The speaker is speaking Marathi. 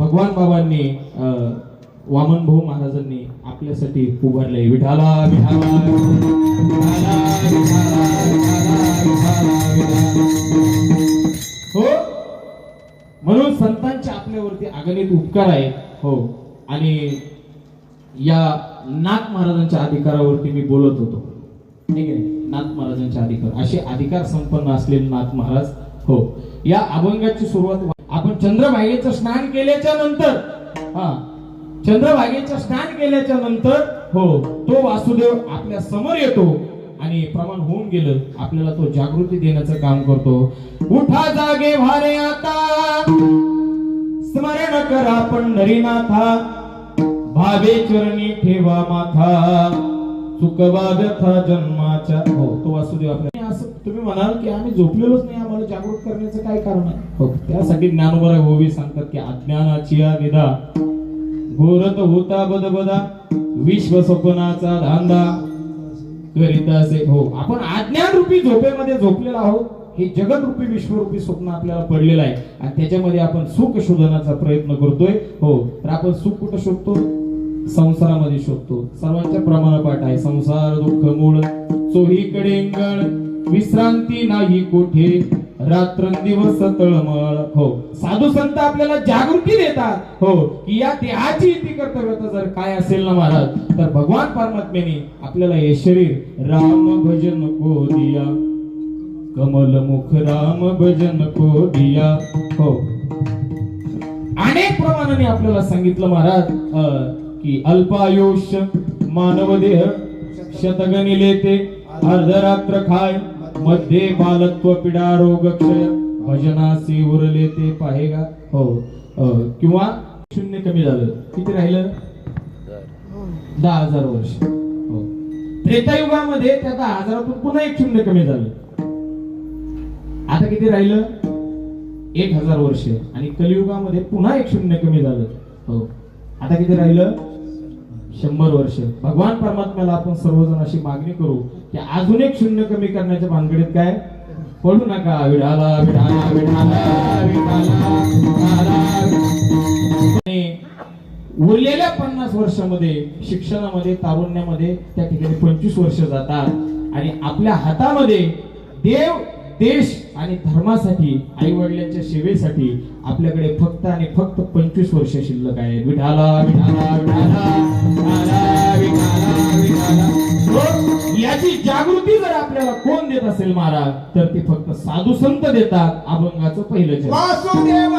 भगवान बाबांनी वामन भाऊ महाराजांनी आपल्यासाठी उभारले. विठाला विठाला विठाला विठाला विठाला विठाला. हो, म्हणून संतांचे आपल्यावरती अगणित उपकार आहे. हो, आणि या नाथ महाराजांच्या अधिकारावरती मी बोलत होतो, ठीक आहे. नाथ महाराजांच्या अधिकार, असे अधिकार संपन्न असलेले नाथ महाराज. हो, या अभंगाची सुरुवात आपण चंद्रभागेचं स्नान केल्याच्या नंतर, चंद्रभागेचं स्नान केल्याच्या नंतर हो, तो वासुदेव आपल्या समोर येतो आणि प्रमाण होऊन गेलं, आपल्याला तो जागृती देण्याचं काम करतो. उठा जागे भारे आता, स्मरण करा पंढरीनाथा, भावे चरणी ठेवा माथा, चुकवा व्यथा जन्माच्या. हो, तो वासुदेव आपल्या. असं तुम्ही म्हणाल की आम्ही झोपलेलोच नाही, आम्हाला जागृत करण्याचं काय कारण आहे? हो, त्यासाठी ज्ञानोबा ओवी सांगतात की अज्ञानाची निदा, घोरत होता बदबदा, विश्व स्वप्नाचा धांदा करीत असे. हो, आपण अज्ञान रूपी झोपेमध्ये झोपलेलो आहोत. हे जगत रूपी विश्वरूपी स्वप्न आपल्याला पडलेलं आहे आणि त्याच्यामध्ये आपण सुख शोधण्याचा प्रयत्न करतोय. हो, तर आपण सुख कुठं शोधतो? संसारामध्ये शोधतो. सर्वांच्या प्रमाणपाठ आहे, संसार दुःख मूळ, चोहीकडे इंगळ, विश्रांती नाही कुठे, रात्रंदिवस तळमळ. हो, साधू संत आपल्याला जागृती देतात. हो, की या देहाची इति कर्तव्यता जर काय असेल ना महाराज, तर भगवान परमात्म्याने आपल्याला हे शरीर राम भजन को दिया, कमल मुख राम भजन को दिया. हो, अनेक प्रमाणाने आपल्याला सांगितलं महाराज की अल्पायुष्य मानव देह शतगणी लेते, अर्धरात्र खाय, मध्ये बालत्व पीडा रोग क्षय, भजनासी उरले ते पाहेगा. हो, किंवा शून्य कमी झालं, किती राहिलं? 10,000 वर्ष. हो, त्रेतायुगामध्ये त्या 10,000तून पुन्हा एक शून्य कमी झालं. आता किती राहिलं? 1,000 वर्ष. आणि कलियुगामध्ये पुन्हा एक शून्य कमी झालं. हो, आता किती राहिलं? 100 वर्ष. भगवान परमात्म्याला आपण सर्वजण अशी मागणी करू की अजून एक शून्य कमी करण्याच्या भानगडीत काय पडू नका. विठाला विठाला विठाला विठाला. उरलेल्या 50 वर्षामध्ये शिक्षणामध्ये, तारुण्यामध्ये त्या ठिकाणी 25 वर्ष जातात आणि आपल्या हातामध्ये देव, देश आणि धर्मासाठी, आई वडिलांच्या सेवेसाठी आपल्याकडे फक्त आणि फक्त 25 वर्ष शिल्लक आहे. विठाला विठाला विठाला विठाला विठाला. याची जागृती जर आपल्याला कोण देत असेल महाराज, तर ते फक्त साधू संत देतात. अभंगाचं पहिलं वासुदेव